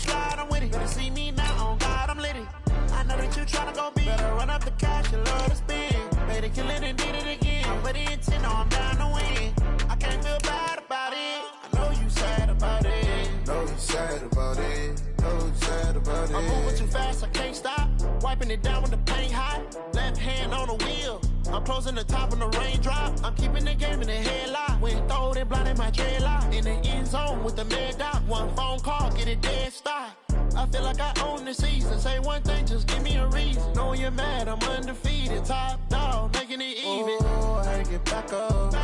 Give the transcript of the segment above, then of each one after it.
slide, I'm with it. Better see me now, on God, I'm litty. I know that you tryna go be. Better run up the cash, you love to spend. Better kill it and did it again. I'm with the intent, no, I'm down to win. I can't feel bad about it. I know you sad about it. Know you sad about it. Know you sad about it. I'm moving too fast, I can't stop. Wiping it down when the paint hot. Left hand on the wheel. I'm closing the top when the raindrop. I'm keeping the game in the headlock. When throwed it, blinded my dreadlock. In the end zone with the mad dot. One phone call, get it dead stop. I feel like I own the season. Say one thing, just give me a reason. Knowing you're mad, I'm undefeated. Top dog, making it even. Oh, I had to get back up. I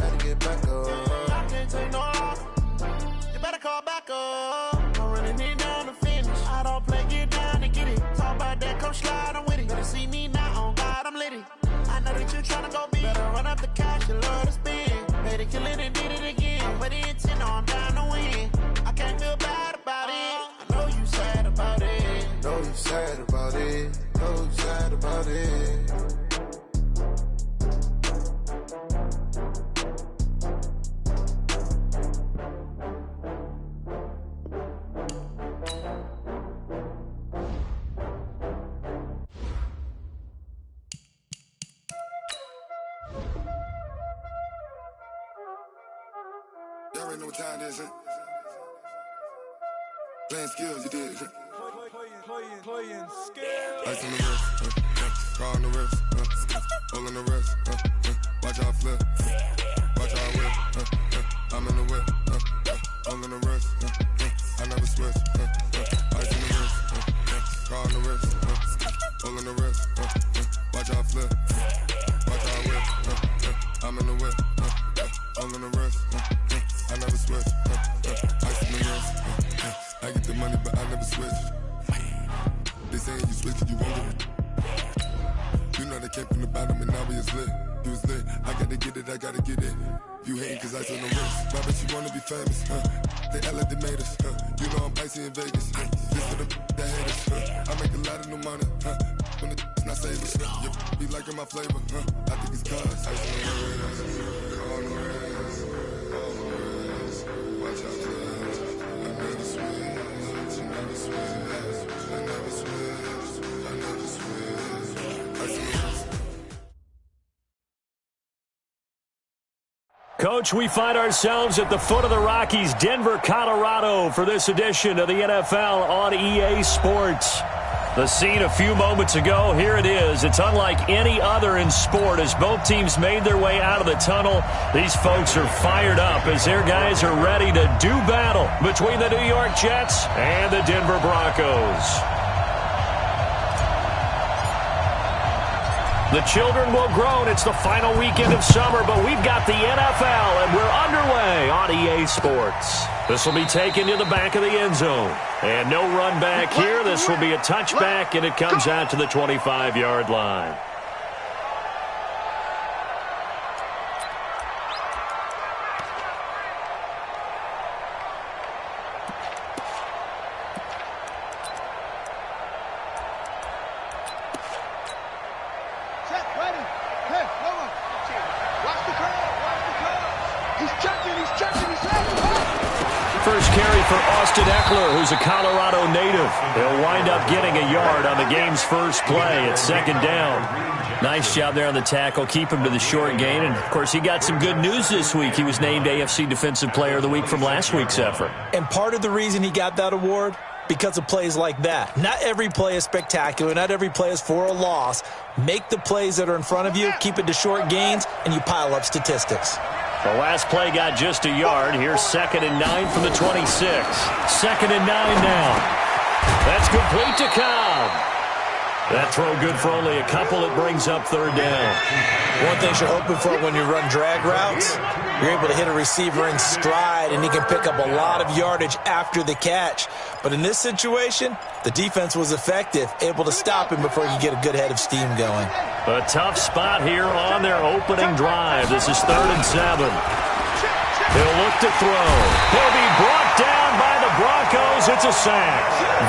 had to get back up. I can't take no. You better call back up. I'm running it down to finish. I don't play, get down to get it. Talk about that, come slide, I'm with it. Better see me now, on God, I'm litty. I know that you tryna go be. Better run up the cash, you love to spend. Better kill it and did it again. But the intent, no, I'm down to win. I can't feel bad about it. I know you sad about it. Know you sad about it. Know you sad about it. Y'all already know what time it is, huh? Playing skills, you did. Playing skills. Ice on the wrist, car on the wrist, hole in the wrist, watch out flip, watch out whip, I'm in the whip, hole in the wrist, I never switch, ice on the wrist, car on the wrist, hole in the wrist, watch out flip, watch out whip, I'm in the whip, hole in the wrist, I never switch, ice on the wrist, I get the money but I never switch. They saying you switch it, you won't get it. You know they came from the bottom and now we is lit. You was lit, I gotta get it, I gotta get it. You hating cause ice on the wrist. Why bet you wanna be famous, They act like they made us, You know I'm icy in Vegas, This for the that hate us, I make a lot of new money, When it's not savers, You be liking my flavor, I think it's cause ice on the wrist, on the wrist, on the wrist. Watch out, please. I never switch, I never switch. Coach, we find ourselves at the foot of the Rockies, Denver, Colorado, for this edition of the NFL on EA Sports. The scene a few moments ago, here it is. It's unlike any other in sport as both teams made their way out of the tunnel. These folks are fired up as their guys are ready to do battle between the New York Jets and the Denver Broncos. The children will groan. It's the final weekend of summer, but we've got the NFL, and we're underway on EA Sports. This will be taken to the back of the end zone. And no run back here. This will be a touchback, and it comes out to the 25-yard line. First carry for Austin Eckler, who's a Colorado native. He'll wind up getting a yard on the game's first play at second down. Nice job there on the tackle. Keep him to the short gain. And, of course, he got some good news this week. He was named AFC Defensive Player of the Week from last week's effort. And part of the reason he got that award, because of plays like that. Not every play is spectacular. Not every play is for a loss. Make the plays that are in front of you, keep it to short gains, and you pile up statistics. The last play got just a yard. Here's 2nd and 9 from the 26. 2nd and 9 now. That's complete to Cobb. That throw good for only a couple. It brings up third down. One thing you're hoping for when you run drag routes, you're able to hit a receiver in stride, and he can pick up a lot of yardage after the catch. But in this situation, the defense was effective, able to stop him before he could get a good head of steam going. A tough spot here on their opening drive. This is 3rd and 7. He'll look to throw. He'll be brought down by the Broncos. It's a sack.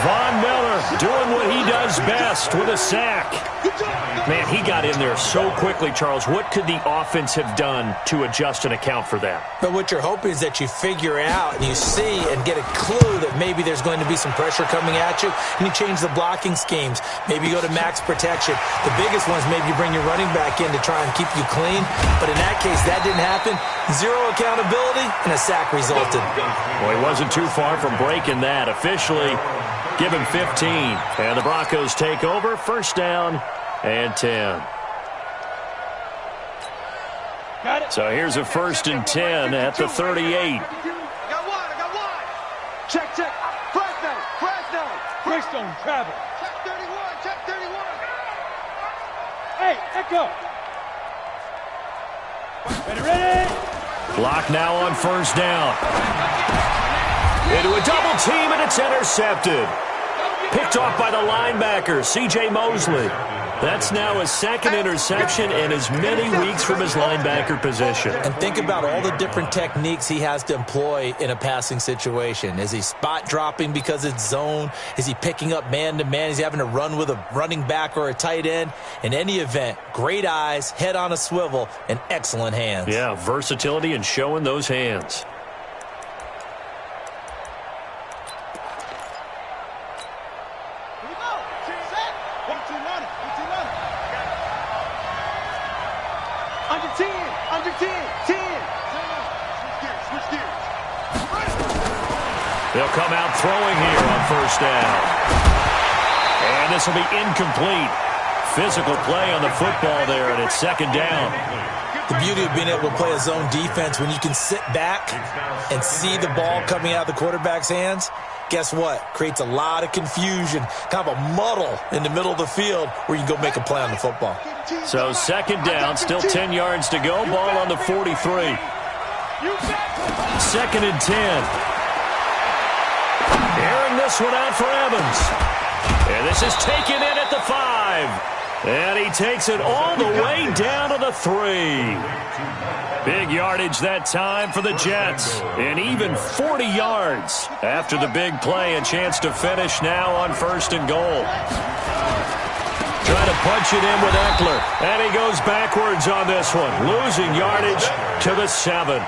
Von Miller doing what he does best with a sack. Man, he got in there so quickly, Charles. What could the offense have done to adjust and account for that? But what you're hoping is that you figure out and you see and get a clue that maybe there's going to be some pressure coming at you, and you change the blocking schemes. Maybe you go to max protection. The biggest one is maybe you bring your running back in to try and keep you clean. But in that case, that didn't happen. Zero accountability, and a sack resulted. Well, he wasn't too far from breaking that. Officially, give him 15. And the Broncos take over. First down and 10. Got it. So here's a 1st and 10 at the 38. I got one. Check. Fresno. Greystone, travel. Check 31. Hey, Echo. Ready? Block now on 1st down. Into a double team, and it's intercepted. Picked off by the linebacker, C.J. Mosley. That's now his 2nd interception in as many weeks from his linebacker position. And think about all the different techniques he has to employ in a passing situation. Is he spot dropping because it's zone? Is he picking up man-to-man? Is he having to run with a running back or a tight end? In any event, great eyes, head on a swivel, and excellent hands. Yeah, versatility and showing those hands. They'll come out throwing here on 1st down. And this will be incomplete. Physical play on the football there, and it's 2nd down. The beauty of being able to play a zone defense when you can sit back and see the ball coming out of the quarterback's hands, guess what? Creates a lot of confusion, kind of a muddle in the middle of the field where you can go make a play on the football. So 2nd down, still 10 yards to go. Ball on the 43. 2nd and 10. Airing this one out for Evans. And this is taken in at the 5. And he takes it all the way down to the 3. Big yardage that time for the Jets. And even 40 yards after the big play. A chance to finish now on 1st and goal. Trying to punch it in with Eckler. And he goes backwards on this one. Losing yardage to the 7.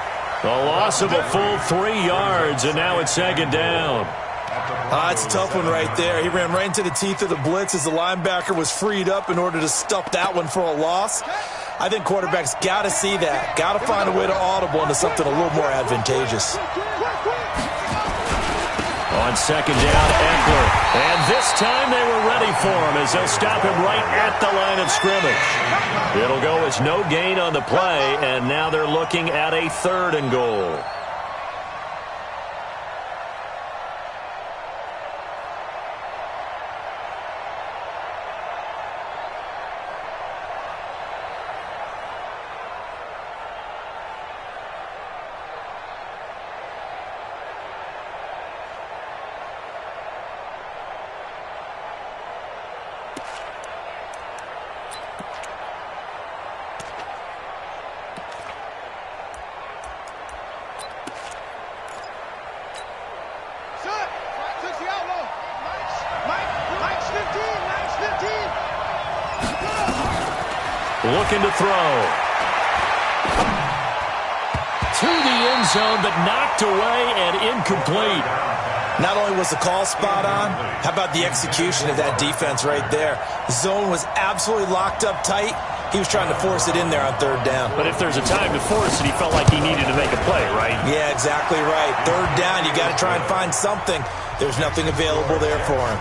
A loss of a full 3 yards. And now it's 2nd down. It's a tough one right there. He ran right into the teeth of the blitz as the linebacker was freed up in order to stuff that one for a loss. I think quarterbacks got to see that. Got to find a way to audible into something a little more advantageous. On 2nd down, Eckler. And this time they were ready for him as they'll stop him right at the line of scrimmage. It'll go as no gain on the play, and now they're looking at a 3rd and goal. Looking to throw. To the end zone, but knocked away and incomplete. Not only was the call spot on, how about the execution of that defense right there? The zone was absolutely locked up tight. He was trying to force it in there on 3rd down. But if there's a time to force it, he felt like he needed to make a play, right? Yeah, exactly right. 3rd down, you got to try and find something. There's nothing available there for him.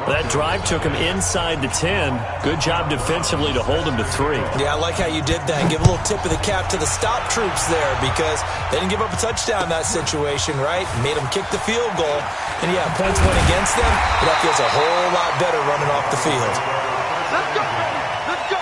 That drive took him inside the 10. Good job defensively to hold him to 3. Yeah, I like how you did that. Give a little tip of the cap to the stop troops there because they didn't give up a touchdown in that situation, right? Made them kick the field goal. And, yeah, points went against them, but that feels a whole lot better running off the field. Let's go, baby. Let's go.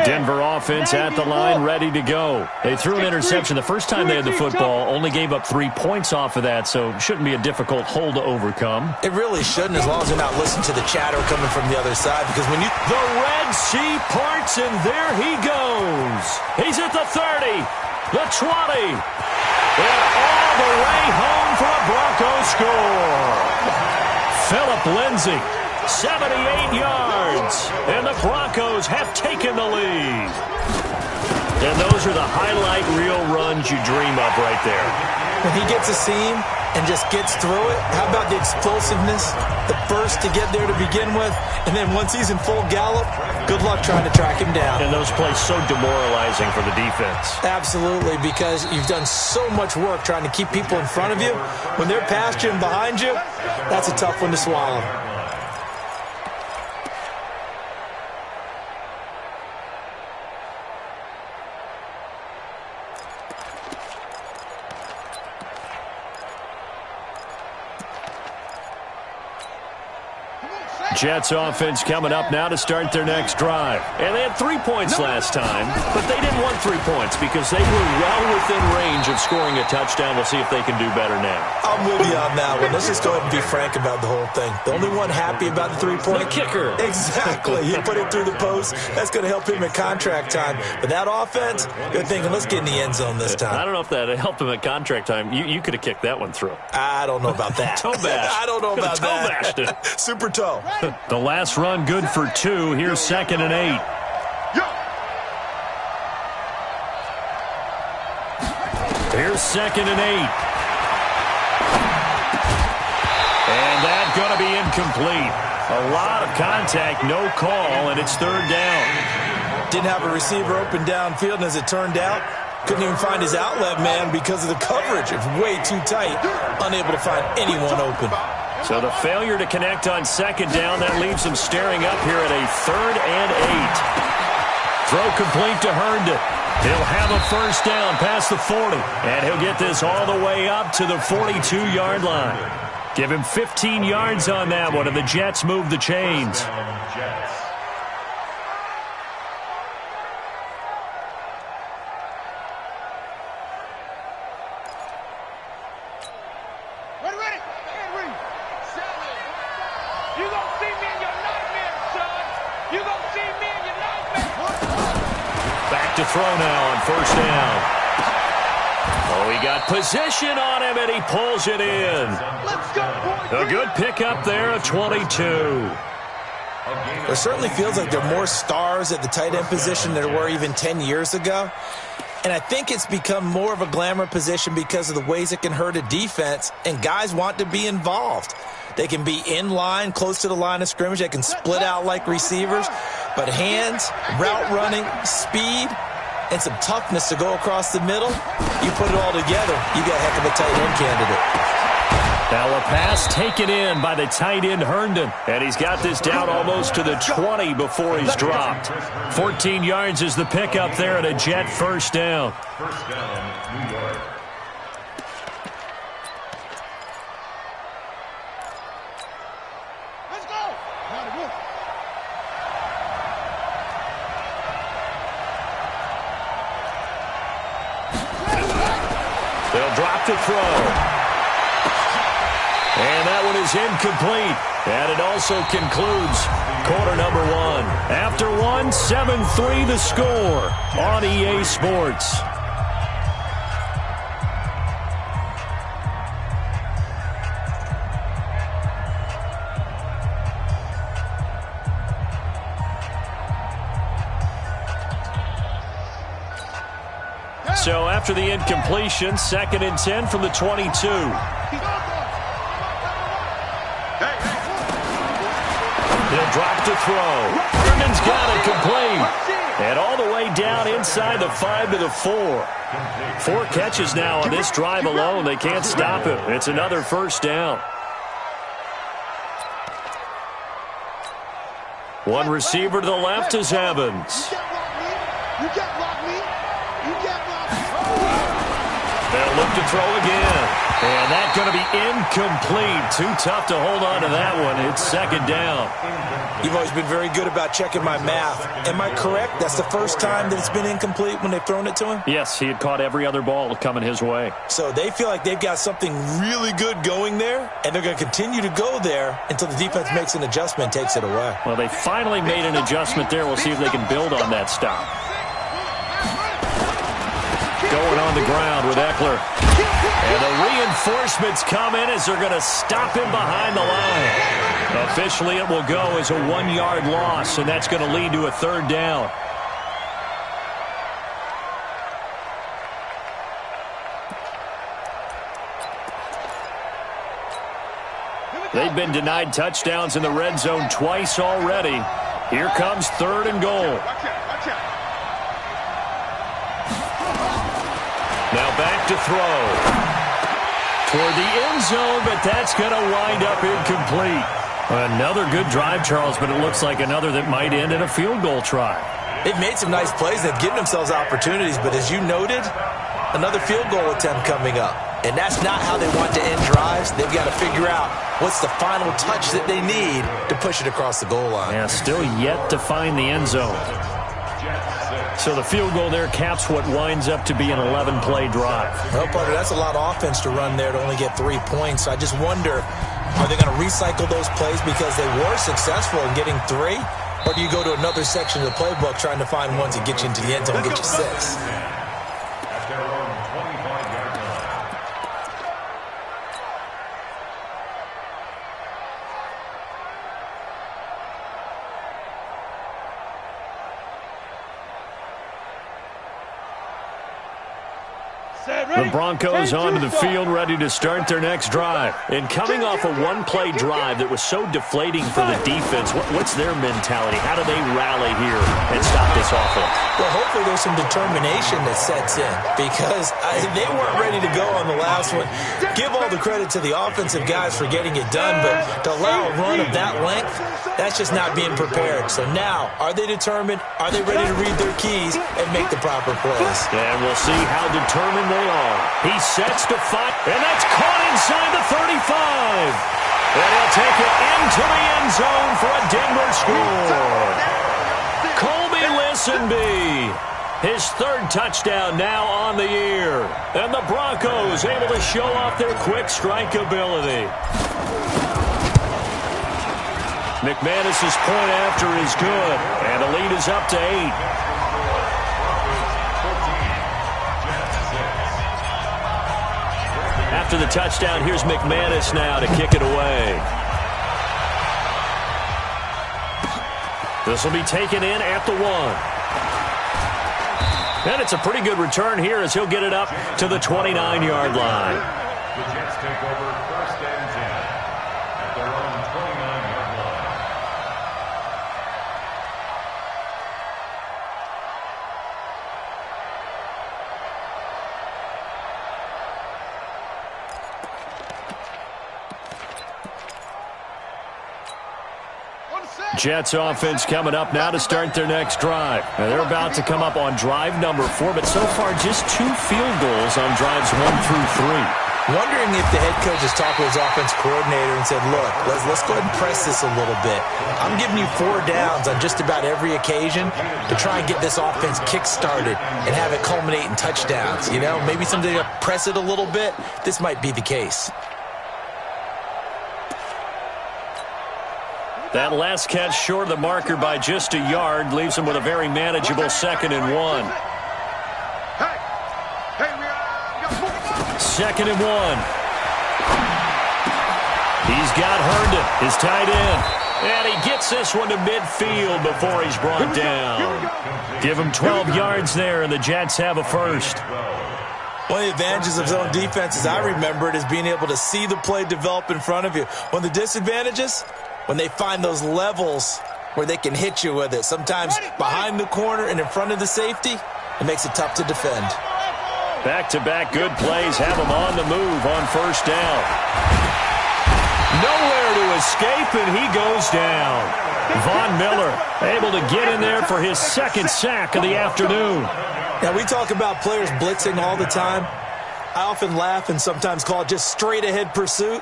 Denver offense at the line, ready to go. They threw an interception the first time they had the football, only gave up 3 points off of that, so shouldn't be a difficult hole to overcome. It really shouldn't, as long as they're not listening to the chatter coming from the other side, because when you... The Red Sea parts, and there he goes. He's at the 30. The 20. And all the way home for a Broncos score. Phillip Lindsay, 78 yards. And the Broncos have taken the lead. And those are the highlight reel runs you dream of right there. When he gets a seam and just gets through it, how about the explosiveness, the burst to get there to begin with, and then once he's in full gallop, good luck trying to track him down. And those plays so demoralizing for the defense. Absolutely, because you've done so much work trying to keep people in front of you. When they're past you and behind you, that's a tough one to swallow. Jets offense coming up now to start their next drive. And they had 3 points last time, but they didn't want 3 points because they were well within range of scoring a touchdown. We'll see if they can do better now. I'm with you on that one. Let's just go ahead and be frank about the whole thing. The only one happy about the 3-point? The kicker. Exactly. He put it through the post. That's going to help him at contract time. But that offense, they're thinking, let's get in the end zone this time. I don't know if that helped him at contract time. You could have kicked that one through. I don't know about that. Toe bash. I don't know about that. Toe bashed it. Super toe. The last run good for 2. Here's 2nd and 8. Here's 2nd and 8. And that's going to be incomplete. A lot of contact, no call, and it's 3rd down. Didn't have a receiver open downfield, and as it turned out, couldn't even find his outlet man because of the coverage. It's way too tight. Unable to find anyone open. So the failure to connect on 2nd down, that leaves him staring up here at a 3rd and 8. Throw complete to Herndon. He'll have a 1st down past the 40. And he'll get this all the way up to the 42-yard line. Give him 15 yards on that one, and the Jets move the chains. To throw now on 1st down. Oh, he got position on him, and he pulls it in. Let's go, A good pickup there, a 22. It certainly feels like there are more stars at the tight end position than there were even 10 years ago. And I think it's become more of a glamour position because of the ways it can hurt a defense, and guys want to be involved. They can be in line, close to the line of scrimmage. They can split out like receivers. But hands, route running, speed, and some toughness to go across the middle, you put it all together, you got a heck of a tight end candidate. Now a pass taken in by the tight end Herndon. And he's got this down almost to the 20 before he's dropped. 14 yards is the pickup there at a Jet 1st down. 1st down, New York. They'll drop to throw. And that one is incomplete. And it also concludes quarter number 1. After 1, 7-3 the score on EA Sports. So after the incompletion, 2nd and 10 from the 22. He'll drop to throw. Herndon's got it complete. And all the way down inside the 5 to the 4. 4 catches now on this drive alone. They can't stop him. It's another 1st down. One receiver to the left is Evans. They'll look to throw again. And that's going to be incomplete. Too tough to hold on to that one. It's 2nd down. You've always been very good about checking my math. Am I correct? That's the first time that it's been incomplete when they've thrown it to him? Yes, he had caught every other ball coming his way. So they feel like they've got something really good going there, and they're going to continue to go there until the defense makes an adjustment and takes it away. Well, they finally made an adjustment there. We'll see if they can build on that stop. Going on the ground with Eckler. And the reinforcements come in as they're going to stop him behind the line. Officially, it will go as a 1-yard loss, and that's going to lead to a 3rd down. They've been denied touchdowns in the red zone twice already. Here comes 3rd and goal. Now back to throw. Toward the end zone, but that's going to wind up incomplete. Another good drive, Charles, but it looks like another that might end in a field goal try. They've made some nice plays. They've given themselves opportunities, but as you noted, another field goal attempt coming up. And that's not how they want to end drives. They've got to figure out what's the final touch that they need to push it across the goal line. Yeah, still yet to find the end zone. So the field goal there caps what winds up to be an 11-play drive. Well, Parker, that's a lot of offense to run there to only get 3 points. So I just wonder, are they going to recycle those plays because they were successful in getting 3? Or do you go to another section of the playbook trying to find ones that get you into the end zone and get you 6? The Broncos onto the field, ready to start their next drive. And coming off a 1-play drive that was so deflating for the defense, what's their mentality? How do they rally here and stop this offense? Well, hopefully there's some determination that sets in because they weren't ready to go on the last one. Give all the credit to the offensive guys for getting it done, but to allow a run of that length, that's just not being prepared. So now, are they determined? Are they ready to read their keys and make the proper plays? And we'll see how determined they are. He sets to fight, and that's caught inside the 35. And he'll take it into the end zone for a Denver score. Colby Listenby, his 3rd touchdown now on the year. And the Broncos able to show off their quick strike ability. McManus's point after is good, and the lead is up to 8. After the touchdown, here's McManus now to kick it away. This will be taken in at the 1. And it's a pretty good return here as he'll get it up to the 29-yard line. The Jets take over 1st and 10 at their own 29-yard line. Jets offense coming up now to start their next drive. Now they're about to come up on drive number 4, but so far just 2 field goals on drives 1 through 3. Wondering if the head coach has talked to his offense coordinator and said, look, let's go ahead and press this a little bit. I'm giving you 4 downs on just about every occasion to try and get this offense kick-started and have it culminate in touchdowns. You know, maybe something to press it a little bit. This might be the case. That last catch short of the marker by just a yard leaves him with a very manageable 2nd and 1. 2nd and 1. He's got Herndon, his tight end. And he gets this one to midfield before he's brought down. Give him 12 yards there, and the Jets have a 1st. One of the advantages of zone defense, as I remember it, is being able to see the play develop in front of you. One of the disadvantages, when they find those levels where they can hit you with it, sometimes behind the corner and in front of the safety, it makes it tough to defend. Back-to-back good plays have him on the move on 1st down. Nowhere to escape, and he goes down. Von Miller able to get in there for his 2nd sack of the afternoon. Now, we talk about players blitzing all the time. I often laugh and sometimes call it just straight-ahead pursuit.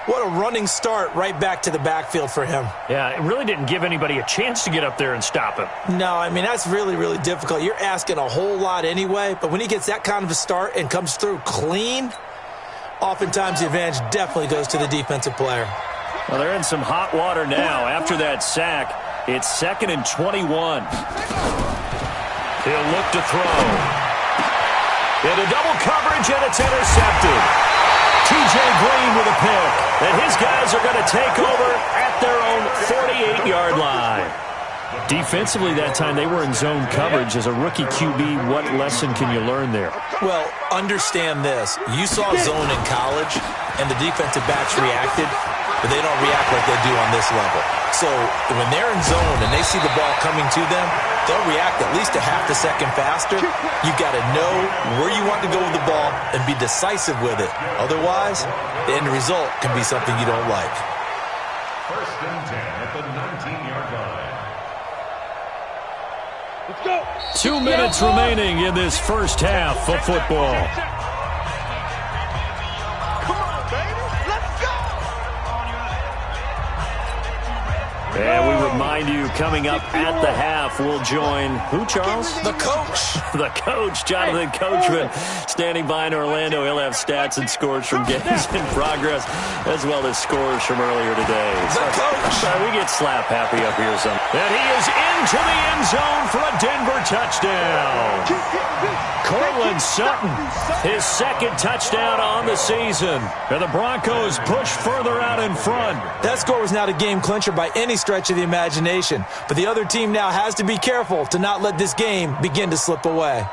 What a running start right back to the backfield for him. Yeah, it really didn't give anybody a chance to get up there and stop him. No, I mean, that's really, really difficult. You're asking a whole lot anyway, but when he gets that kind of a start and comes through clean, oftentimes the advantage definitely goes to the defensive player. Well, they're in some hot water now. After that sack, it's 2nd and 21. He'll look to throw. Into double coverage, and it's intercepted. T.J. Green with a pick. And his guys are going to take over at their own 48-yard line. Defensively that time, they were in zone coverage. As a rookie QB, what lesson can you learn there? Well, understand this. You saw zone in college, and the defensive backs reacted, but they don't react like they do on this level. So when they're in zone and they see the ball coming to them, they'll react at least a half a second faster. You've got to know where you want to go with the ball and be decisive with it. Otherwise, the end result can be something you don't like. First and 10 at the 19-yard line. Let's go. 2 minutes remaining in this first half of football. Come on, baby. Let's go. And we remind you, coming up at the half, we'll join who, Charles? The coach. The coach, Jonathan Coachman, standing by in Orlando. He'll have stats and scores from games in progress, as well as scores from earlier today. The coach. Sorry, we get slap happy up here. And he is into the end zone for a Denver touchdown. Cortland Sutton, his second touchdown on the season. And the Broncos push further out in front. That score was not a game clincher by any stretch of the imagination, but the other team now has to be careful to not let this game begin to slip away.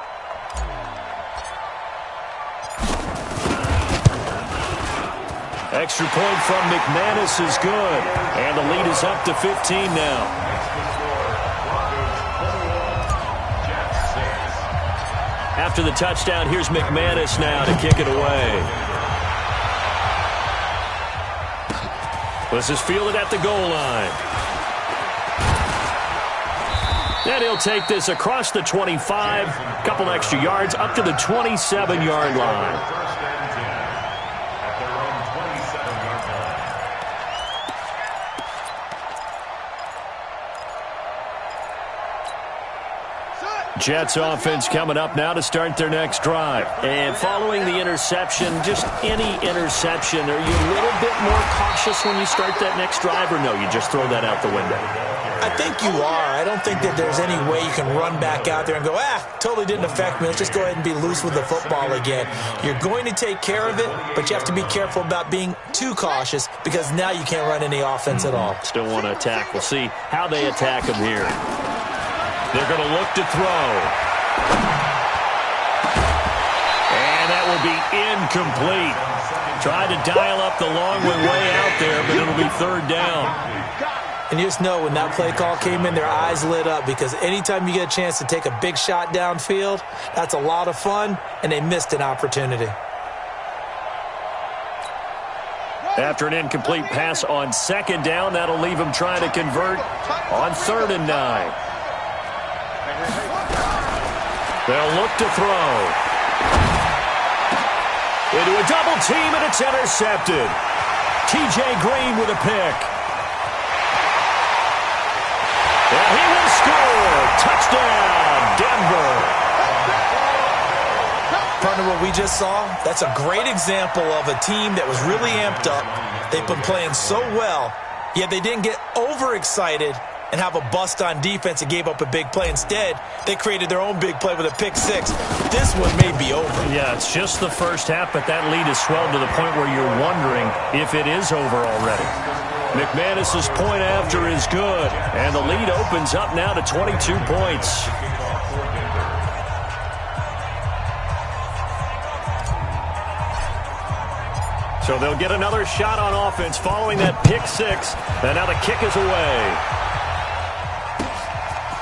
Extra point from McManus is good, and the lead is up to 15 now. After the touchdown, here's McManus now to kick it away. This is fielded at the goal line. And he'll take this across the 25, a couple extra yards, up to the 27-yard line. First and 10 at their own 27-yard line. Jets offense coming up now to start their next drive. And following the interception, just any interception, are you a little bit more cautious when you start that next drive, or no, you just throw that out the window? I think you are. I don't think that there's any way you can run back out there and go, totally didn't affect me. Let's just go ahead and be loose with the football again. You're going to take care of it, but you have to be careful about being too cautious because now you can't run any offense at all. Still want to attack. We'll see how they attack him here. They're going to look to throw. And that will be incomplete. Tried to dial up the long way out there, but it'll be third down. And you just know when that play call came in, their eyes lit up because anytime you get a chance to take a big shot downfield, that's a lot of fun, and they missed an opportunity. After an incomplete pass on second down, that'll leave him trying to convert on 3rd and 9. They'll look to throw. Into a double team, and it's intercepted. T.J. Green with a pick. And he will score. Touchdown, Denver. Partner, what we just saw, that's a great example of a team that was really amped up. They've been playing so well, yet they didn't get overexcited and have a bust on defense and gave up a big play. Instead, they created their own big play with a pick six. This one may be over. Yeah, it's just the first half, but that lead has swelled to the point where you're wondering if it is over already. McManus's point after is good, and the lead opens up now to 22 points. So they'll get another shot on offense following that pick six, and now the kick is away.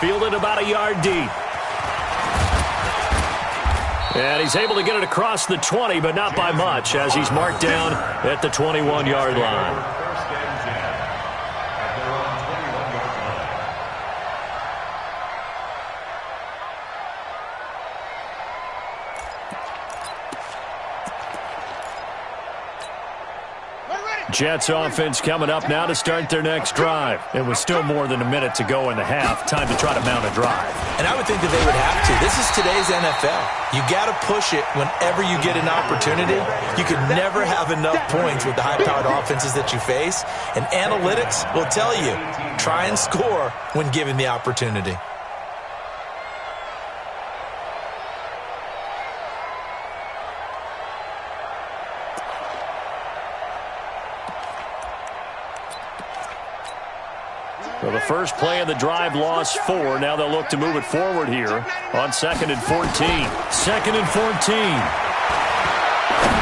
Fielded about a yard deep. And he's able to get it across the 20, but not by much, as he's marked down at the 21-yard line. First and 10 at their own 21-yard line. Jets offense coming up now to start their next drive. It was still more than a minute to go in the half. Time to try to mount a drive. And I would think that they would have to. This is today's NFL. You got to push it whenever you get an opportunity. You can never have enough points with the high-powered offenses that you face. And analytics will tell you, try and score when given the opportunity. Well, the first play of the drive lost 4. Now they'll look to move it forward here on 2nd and 14. 2nd and 14.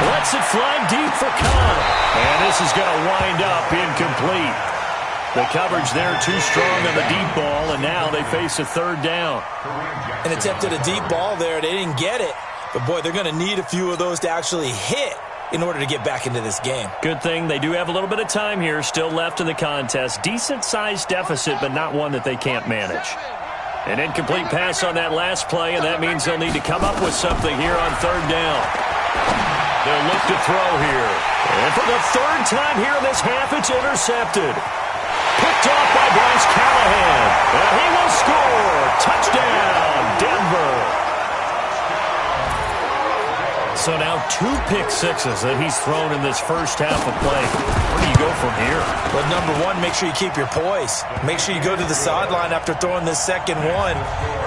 Lets it fly deep for Cobb. And this is going to wind up incomplete. The coverage there too strong on the deep ball, and now they face a 3rd down. An attempt at a deep ball there. They didn't get it. But, boy, they're going to need a few of those to actually hit in order to get back into this game. Good thing they do have a little bit of time here still left in the contest. Decent-sized deficit, but not one that they can't manage. An incomplete pass on that last play, and that means they'll need to come up with something here on 3rd down. They'll look to throw here. And for the 3rd time here in this half, it's intercepted. Picked off by Bryce Callahan. And he will score. Touchdown, Denver. So now 2 pick sixes that he's thrown in this first half of play. Where do you go from here? Well, number one, make sure you keep your poise. Make sure you go to the sideline after throwing this second one,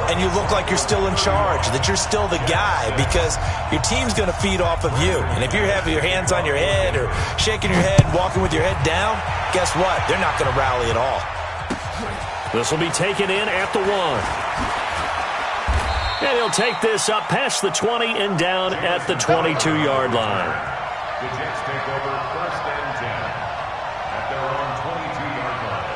and you look like you're still in charge, that you're still the guy, because your team's going to feed off of you. And if you're having your hands on your head or shaking your head, walking with your head down, guess what? They're not going to rally at all. This will be taken in at the 1. And he'll take this up past the 20 and down at the 22-yard line. The Jets take over 1st and 10 at their own 22-yard line.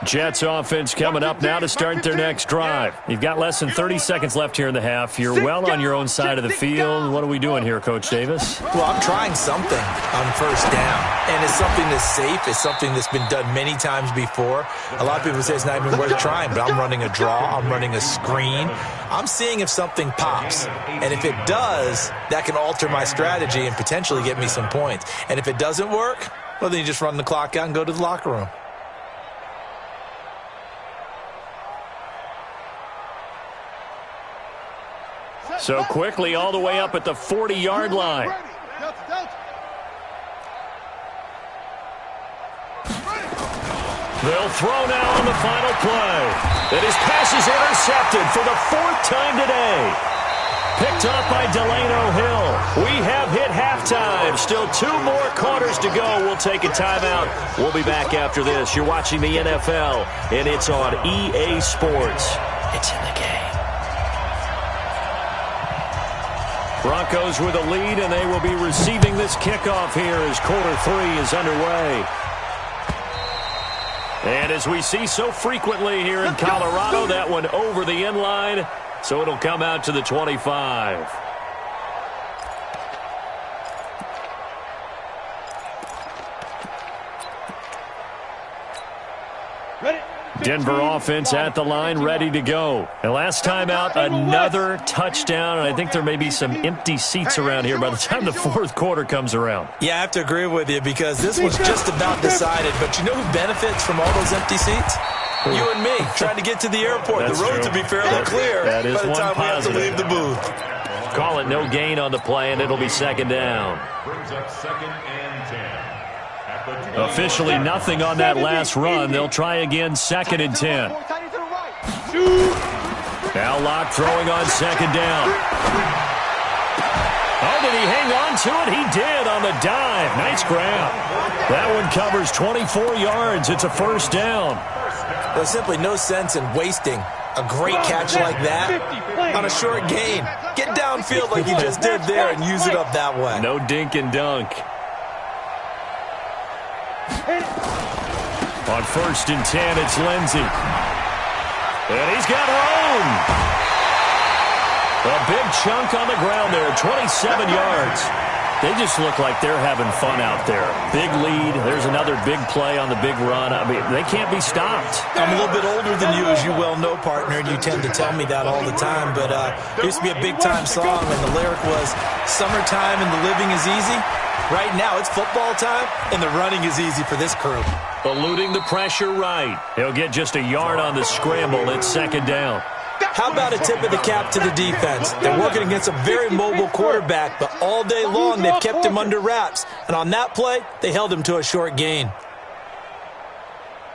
Jets offense coming up now to start their next drive. You've got less than 30 seconds left here in the half. You're well on your own side of the field. What are we doing here, Coach Davis? Well, I'm trying something on 1st down, and it's something that's safe. It's something that's been done many times before. A lot of people say it's not even worth trying, but I'm running a draw. I'm running a screen. I'm seeing if something pops, and if it does, that can alter my strategy and potentially get me some points. And if it doesn't work, well, then you just run the clock out and go to the locker room. So quickly all the way up at the 40-yard line. They'll throw now on the final play. And his pass is intercepted for the 4th time today. Picked up by Delano Hill. We have hit halftime. Still 2 more quarters to go. We'll take a timeout. We'll be back after this. You're watching the NFL, and it's on EA Sports. It's in the game. Broncos with a lead, and they will be receiving this kickoff here as quarter 3 is underway. And as we see so frequently here in Colorado, that one over the end line, so it'll come out to the 25. Denver offense at the line, ready to go. And last time out, another touchdown. And I think there may be some empty seats around here by the time the 4th quarter comes around. Yeah, I have to agree with you because this was just about decided. But you know who benefits from all those empty seats? You and me, trying to get to the airport. That's the roads true. will be fairly clear that is by the time positive. we have to leave the booth. Call it no gain on the play, and it'll be 2nd down. Brings up 2nd and 10. Officially nothing on that last run. They'll try again 2nd and 10. Now Locke throwing on 2nd down. Oh, did he hang on to it? He did on the dive. Nice grab. That one covers 24 yards. It's a 1st down. There's simply no sense in wasting a great catch like that on a short gain. Get downfield like you just did there and use it up that way. No dink and dunk. On 1st and 10, it's Lindsey. And he's got room. A big chunk on the ground there, 27 yards. They just look like they're having fun out there. Big lead. There's another big play on the big run. I mean, they can't be stopped. I'm a little bit older than you, as you well know, partner, and you tend to tell me that all the time. But it used to be a big-time song, and the lyric was, "Summertime and the living is easy." Right now, it's football time, and the running is easy for this crew. Eluding the pressure right. He'll get just a yard on the scramble. It's 2nd down. How about a tip of the cap to the defense? They're working against a very mobile quarterback, but all day long they've kept him under wraps. And on that play, they held him to a short gain.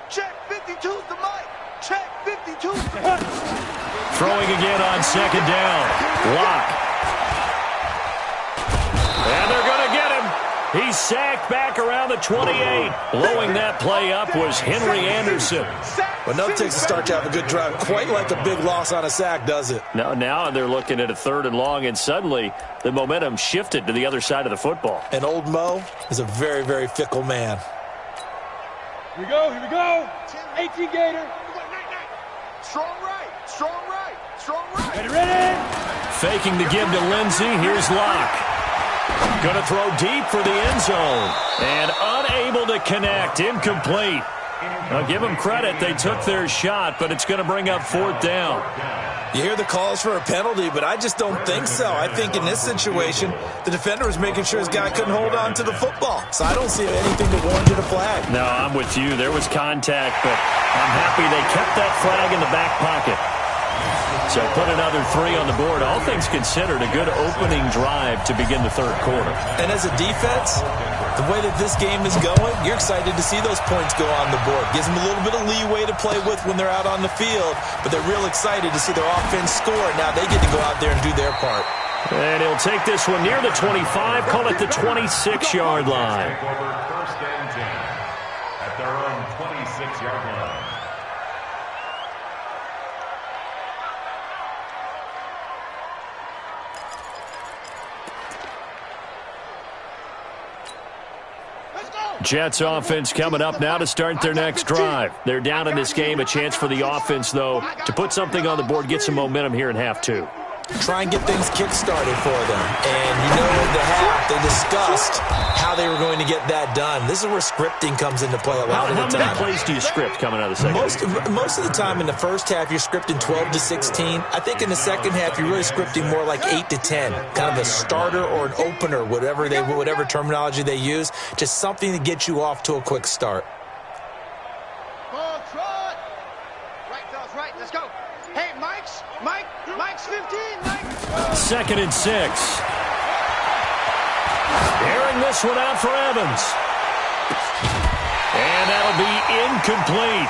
Check 52's the mic. Check 52's the mic. Throwing again on 2nd down. Locke. And they're going to get him. He's sacked back around the 28. Blowing that play up was Henry Anderson. But nothing takes a start to have a good drive. Quite like a big loss on a sack, does it? Now they're looking at a 3rd and long, and suddenly the momentum shifted to the other side of the football. And old Mo is a very, very fickle man. Here we go. 18 Gator. Strong right. Ready. Faking the give to Lindsey. Here's Locke. Going to throw deep for the end zone. And unable to connect. Incomplete. Now give them credit. They took their shot, but it's going to bring up 4th down. You hear the calls for a penalty, but I just don't think so. I think in this situation, the defender was making sure his guy couldn't hold on to the football. So I don't see anything that warranted a flag. No, I'm with you. There was contact, but I'm happy they kept that flag in the back pocket. So put another 3 on the board. All things considered, a good opening drive to begin the 3rd quarter. And as a defense, the way that this game is going, you're excited to see those points go on the board. Gives them a little bit of leeway to play with when they're out on the field, but they're real excited to see their offense score. Now they get to go out there and do their part. And he'll take this one near the 25, call it the 26-yard line. Take over 1st and 10 at their own 26-yard line. Jets offense coming up now to start their next drive. They're down in this game. A chance for the offense, though, to put something on the board, get some momentum here in half 2. Try and get things kick-started for them. And you know in the half, they discussed how they were going to get that done. This is where scripting comes into play a lot of the time. How many plays do you script coming out of the second? Most of the time in the first half, you're scripting 12 to 16. I think in the second half, you're really scripting more like 8 to 10. Kind of a starter or an opener, whatever terminology they use. Just something to get you off to a quick start. Ball trot. Right, let's go. Hey, Mike's 15, Mike. 2nd and 6. Airing this one out for Evans. And that'll be incomplete.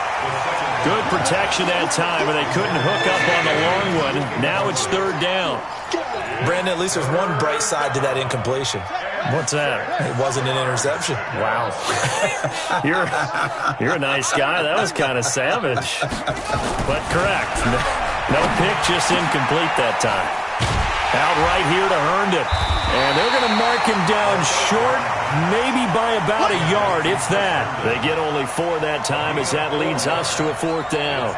Good protection that time, but they couldn't hook up on the long one. Now it's 3rd down. Brandon, at least there's one bright side to that incompletion. What's that? It wasn't an interception. Wow. You're a nice guy. That was kind of savage. But correct. No pick, just incomplete that time. Out right here to Herndon. And they're going to mark him down short, maybe by about a yard, if that. They get only 4 that time as that leads us to a 4th down.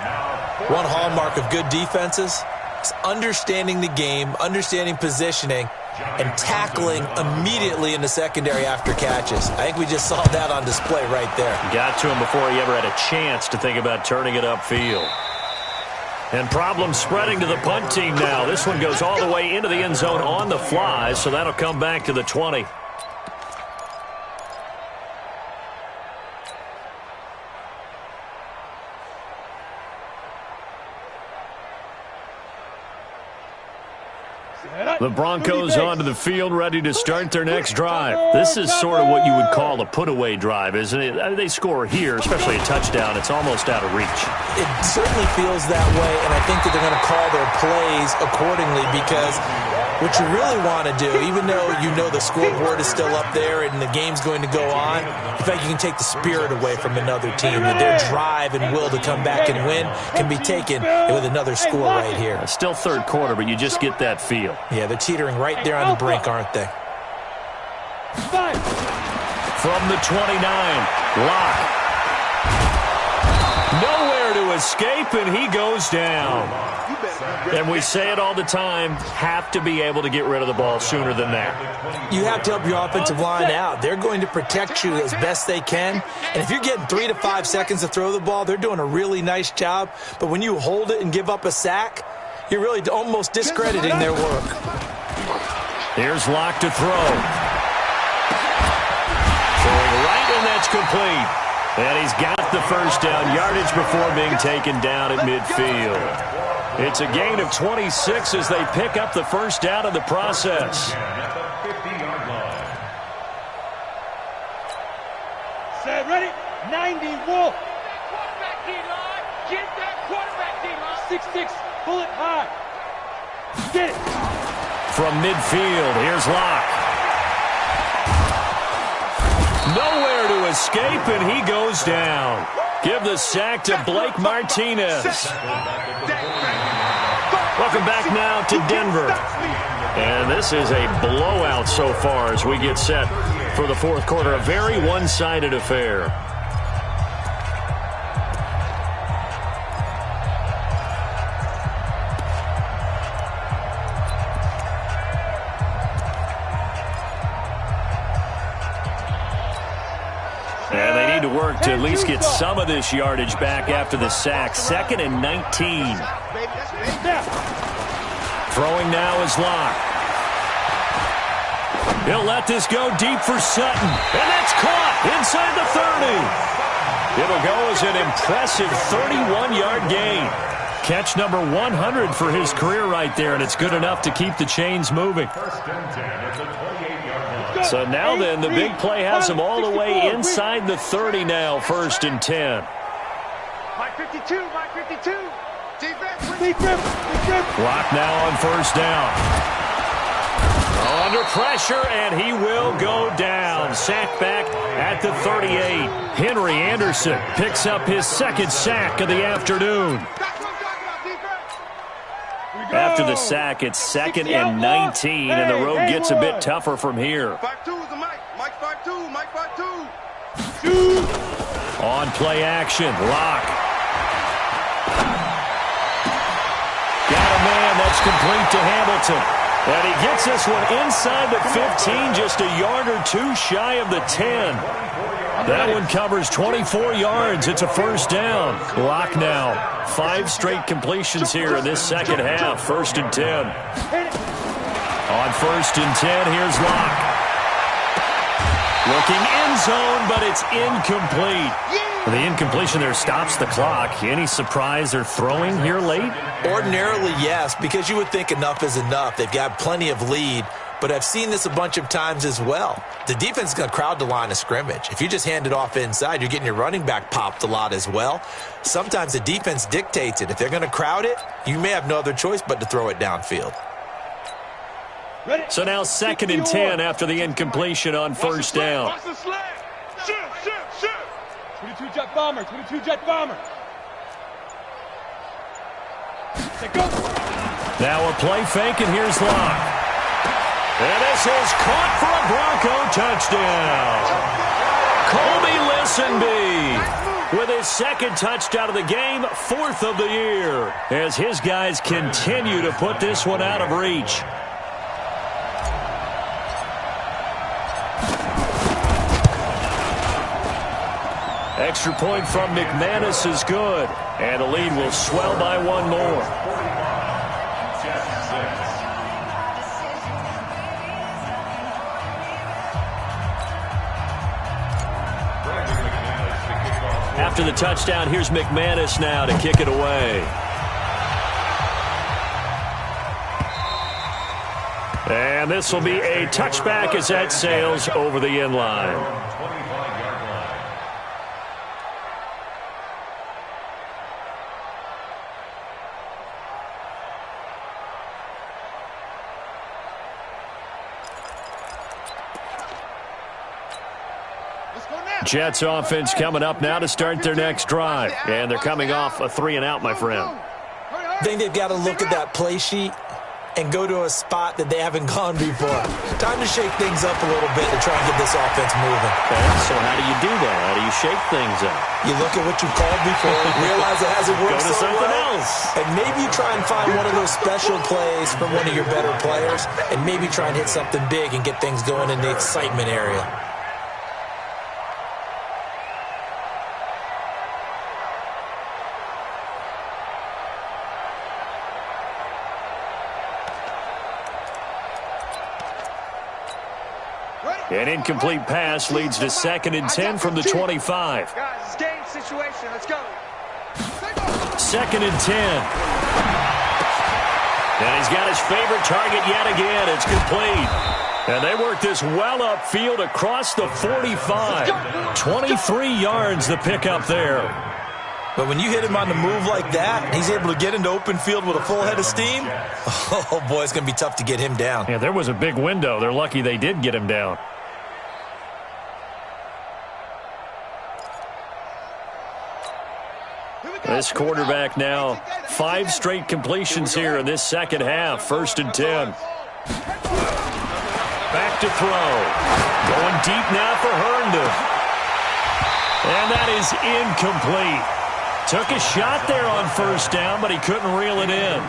One hallmark of good defenses is understanding the game, understanding positioning, and tackling immediately in the secondary after catches. I think we just saw that on display right there. Got to him before he ever had a chance to think about turning it upfield. And problems spreading to the punt team now. This one goes all the way into the end zone on the fly, so that'll come back to the 20. The Broncos onto the field, ready to start their next drive. This is sort of what you would call a put-away drive, isn't it? They score here, especially a touchdown. It's almost out of reach. It certainly feels that way, and I think that they're going to call their plays accordingly because what you really want to do, even though you know the scoreboard is still up there and the game's going to go on, in fact, you can take the spirit away from another team. That their drive and will to come back and win can be taken with another score right here. It's still 3rd quarter, but you just get that feel. Yeah, they're teetering right there on the brink, aren't they? From the 29, Locke. Nowhere to escape, and he goes down. And we say it all the time, have to be able to get rid of the ball sooner than that. You have to help your offensive line out. They're going to protect you as best they can. And if you're getting 3 to 5 seconds to throw the ball, they're doing a really nice job. But when you hold it and give up a sack, you're really almost discrediting their work. Here's Locke to throw. Throwing right, and that's complete. And he's got the first down, yardage before being taken down at midfield. It's a gain of 26 as they pick up the first down in the process. At the 50-yard line. Set, ready? 90, Wolf. Quarterback D-line. Get that quarterback D-line. 6'6", bullet high. Get it. From midfield, here's Locke. escape, and he goes down. Give the sack to Blake Martinez. Welcome back now to Denver. And this is a blowout so far as we get set for the fourth quarter. A very one-sided affair. And they need to work to at least get some of this yardage back after the sack. 2nd and 19. Throwing now is Locke. He'll let this go deep for Sutton. And that's caught inside the 30. It'll go as an impressive 31-yard gain. Catch number 100 for his career right there, and it's good enough to keep the chains moving. So now then, the big play has him all the way inside the 30 now, 1st and 10. Mike 52, Mike 52. Defense. Block now on 1st down. Under pressure, and he will go down. Sack back at the 38. Henry Anderson picks up his 2nd sack of the afternoon. After the sack, it's 2nd and 19, and the road gets a bit tougher from here. 5-2 is the Mike. Mike 5-2. Mike 5-2. On play action, Locke. Got a man that's complete to Hamilton. And he gets this one inside the 15, just a yard or two shy of the 10. That one covers 24 yards. It's a 1st down. Locke now. 5 straight completions here in this second half. 1st and 10. On 1st and 10, here's Locke. Looking end zone, but it's incomplete. The incompletion there stops the clock. Any surprise they're throwing here late? Ordinarily, yes, because you would think enough is enough. They've got plenty of lead, but I've seen this a bunch of times as well. The defense is going to crowd the line of scrimmage. If you just hand it off inside, you're getting your running back popped a lot as well. Sometimes the defense dictates it. If they're going to crowd it, you may have no other choice but to throw it downfield. So now 2nd and 10 after the incompletion on 1st down. 22 jet bomber, 22 jet bomber. Now a play fake, and here's Locke. And this is caught for a Bronco touchdown. Colby Listenby with his 2nd touchdown of the game, 4th of the year, as his guys continue to put this one out of reach. Extra point from McManus is good, and the lead will swell by 1 more. After the touchdown, here's McManus now to kick it away. And this will be a touchback as that sails over the end line. Jets offense coming up now to start their next drive. And they're coming off a 3-and-out, my friend. I think they've got to look at that play sheet and go to a spot that they haven't gone before. Time to shake things up a little bit to try and get this offense moving. Okay, so how do you do that? How do you shake things up? You look at what you called before, realize it hasn't worked Go to so something well, else. and maybe you try and find one of those special plays from one of your better players, and maybe try and hit something big and get things going in the excitement area. An incomplete pass leads to 2nd and 10 from the 25. Guys, it's game situation. Let's go. 2nd and 10. And he's got his favorite target yet again. It's complete. And they work this well upfield across the 45. 23 yards the pickup there. But when you hit him on the move like that, and he's able to get into open field with a full head of steam, oh boy, it's going to be tough to get him down. Yeah, there was a big window. They're lucky they did get him down. This quarterback now 5 straight completions here in this second half. 1st and 10. Back to throw. Going deep now for Herndon. And that is incomplete. Took a shot there on 1st down, but he couldn't reel it in.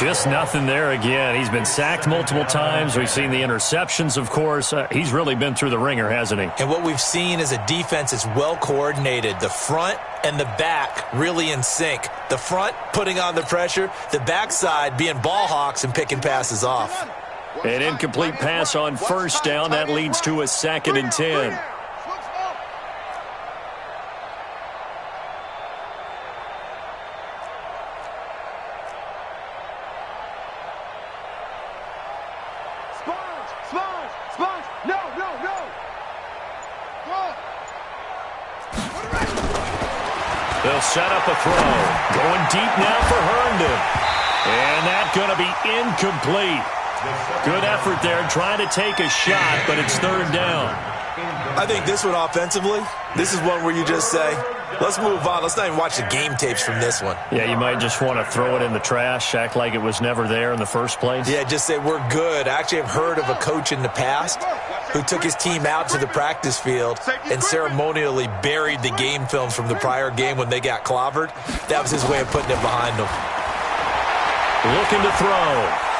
Just nothing there again. He's been sacked multiple times. We've seen the interceptions, of course. He's really been through the ringer, hasn't he? And what we've seen is a defense that's well coordinated. The front and the back really in sync. The front putting on the pressure, the backside being ball hawks and picking passes off. An incomplete pass on 1st down. That leads to a 2nd and 10. They'll set up a throw. Going deep now for Herndon. And that's going to be incomplete. Good effort there, trying to take a shot, but it's 3rd down. I think this one offensively, this is one where you just say, let's move on. Let's not even watch the game tapes from this one. Yeah, you might just want to throw it in the trash, act like it was never there in the first place. Yeah, just say we're good. I actually have heard of a coach in the past who took his team out to the practice field and ceremonially buried the game films from the prior game when they got clobbered. That was his way of putting it behind them. Looking to throw.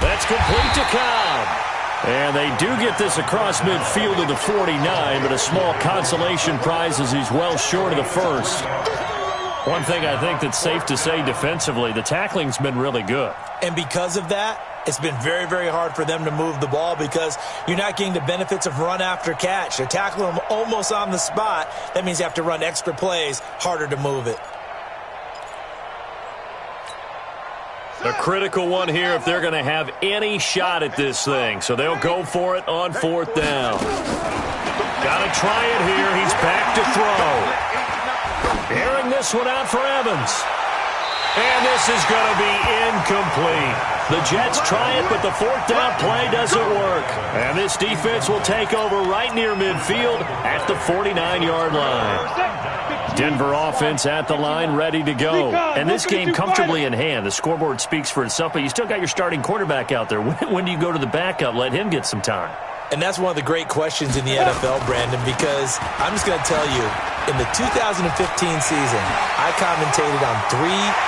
That's complete to Cobb. And they do get this across midfield to the 49, but a small consolation prize as he's well short of the 1st. One thing I think that's safe to say defensively, the tackling's been really good. And because of that, it's been very, very hard for them to move the ball because you're not getting the benefits of run after catch. They're tackling them almost on the spot. That means you have to run extra plays, harder to move it. A critical one here if they're going to have any shot at this thing. So they'll go for it on 4th down. Got to try it here. He's back to throw. Airing this one out for Evans. And this is going to be incomplete. The Jets try it, but the 4th down play doesn't work. And this defense will take over right near midfield at the 49-yard line. Denver offense at the line, ready to go. And this game comfortably in hand. The scoreboard speaks for itself, but you still got your starting quarterback out there. When do you go to the backup? Let him get some time. And that's one of the great questions in the NFL, Brandon, because I'm just going to tell you, in the 2015 season, I commentated on 3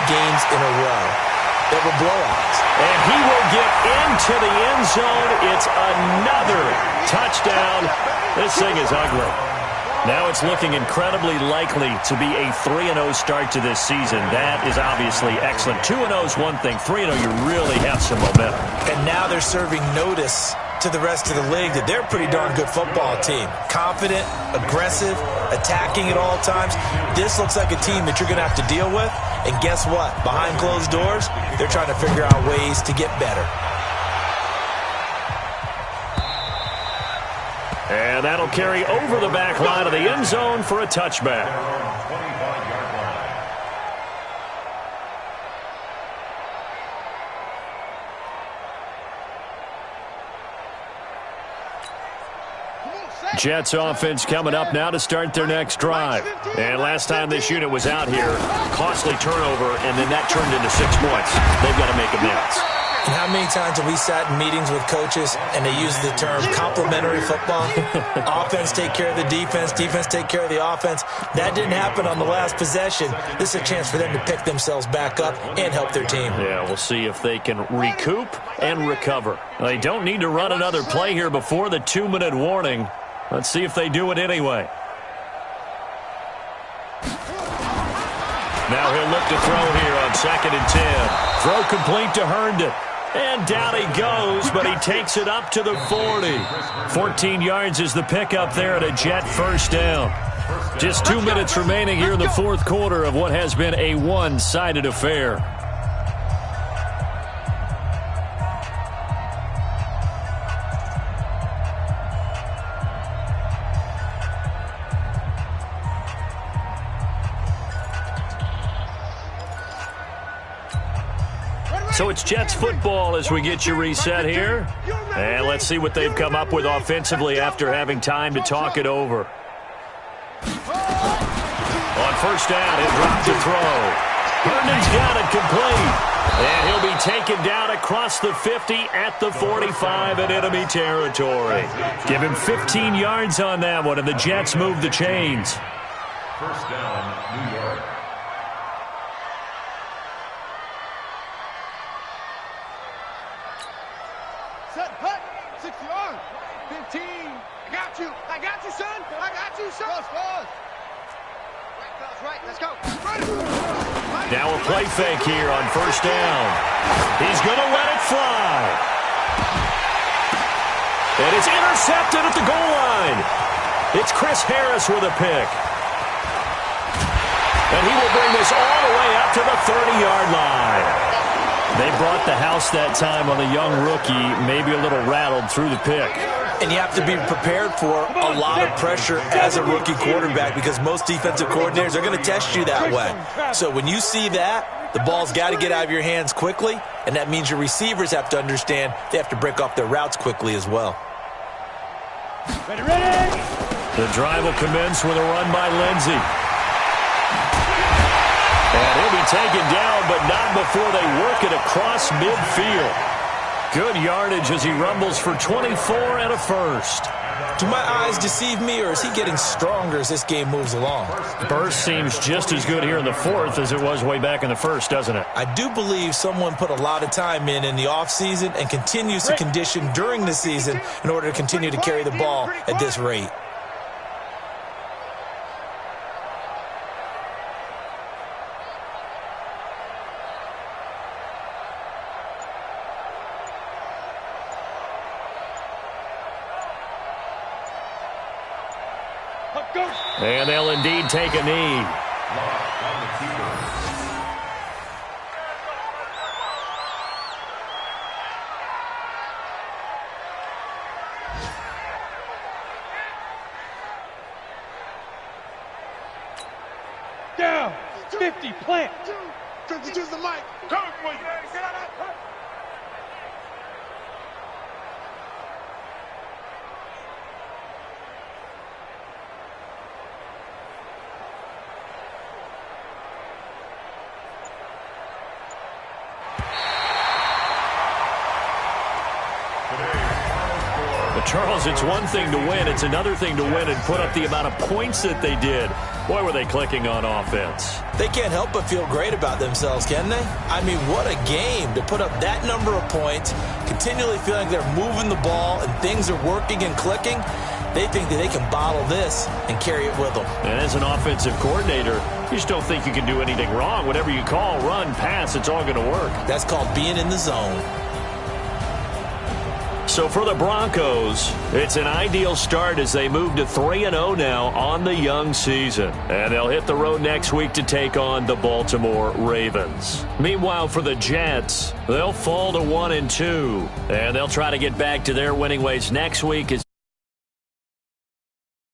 games in a row that were blowouts. And he will get into the end zone. It's another touchdown. This thing is ugly. Now it's looking incredibly likely to be a 3-0 start to this season. That is obviously excellent. 2-0 is one thing. 3-0, you really have some momentum. And now they're serving notice to the rest of the league that they're a pretty darn good football team. Confident, aggressive, attacking at all times. This looks like a team that you're going to have to deal with. And guess what? Behind closed doors, they're trying to figure out ways to get better. And that'll carry over the back line of the end zone for a touchback. Jets offense coming up now to start their next drive. And last time this unit was out here, costly turnover, and then that turned into 6 points. They've got to make amends. And how many times have we sat in meetings with coaches and they use the term complementary football? Offense take care of the defense, defense take care of the offense. That didn't happen on the last possession. This is a chance for them to pick themselves back up and help their team. Yeah, we'll see if they can recoup and recover. They don't need to run another play here before the 2-minute warning. Let's see if they do it anyway. Now he'll look to throw here on 2nd and 10. Throw complete to Herndon. And down he goes, but he takes it up to the 40. 14 yards is the pickup there at a Jet 1st down. Just 2 minutes remaining here in the 4th quarter of what has been a one-sided affair. So it's Jets football as we get you reset here. And let's see what they've come up with offensively after having time to talk it over. first down. He'll drop to throw. Herndon's got it complete. And he'll be taken down across the 50 at the 45 in enemy territory. Give him 15 yards on that one, and the Jets move the chains. First down, New York. Set, hut, 60 yards. 15. I got you, son. I got you, son. Cross. Right, let's go. Now a play fake here on first down. He's going to let it fly. And it's intercepted at the goal line. It's Chris Harris with a pick. And he will bring this all the way up to the 30-yard line. They brought the house that time on the young rookie, maybe a little rattled through the pick. And you have to be prepared for a lot of pressure as a rookie quarterback because most defensive coordinators are going to test you that way. So when you see that, the ball's got to get out of your hands quickly, and that means your receivers have to understand they have to break off their routes quickly as well. Ready. The drive will commence with a run by Lindsey. And he'll be taken down, but not before they work it across midfield. Good yardage as he rumbles for 24 and a first. Do my eyes deceive me, or is he getting stronger as this game moves along? Burst seems just as good here in the fourth as it was way back in the first, doesn't it? I do believe someone put a lot of time in the offseason and continues to condition during the season in order to continue to carry the ball at this rate. And they'll indeed take a knee. Down. 50, plant. 52's the mic. Come, boy. Get out of that. Charles, it's one thing to win. It's another thing to win and put up the amount of points that they did. Boy, were they clicking on offense. They can't help but feel great about themselves, can they? I mean, what a game to put up that number of points, continually feeling they're moving the ball and things are working and clicking. They think that they can bottle this and carry it with them. And as an offensive coordinator, you just don't think you can do anything wrong. Whatever you call, run, pass, it's all going to work. That's called being in the zone. So for the Broncos, it's an ideal start as they move to 3-0 now on the young season. And they'll hit the road next week to take on the Baltimore Ravens. Meanwhile, for the Jets, they'll fall to 1-2. And they'll try to get back to their winning ways next week as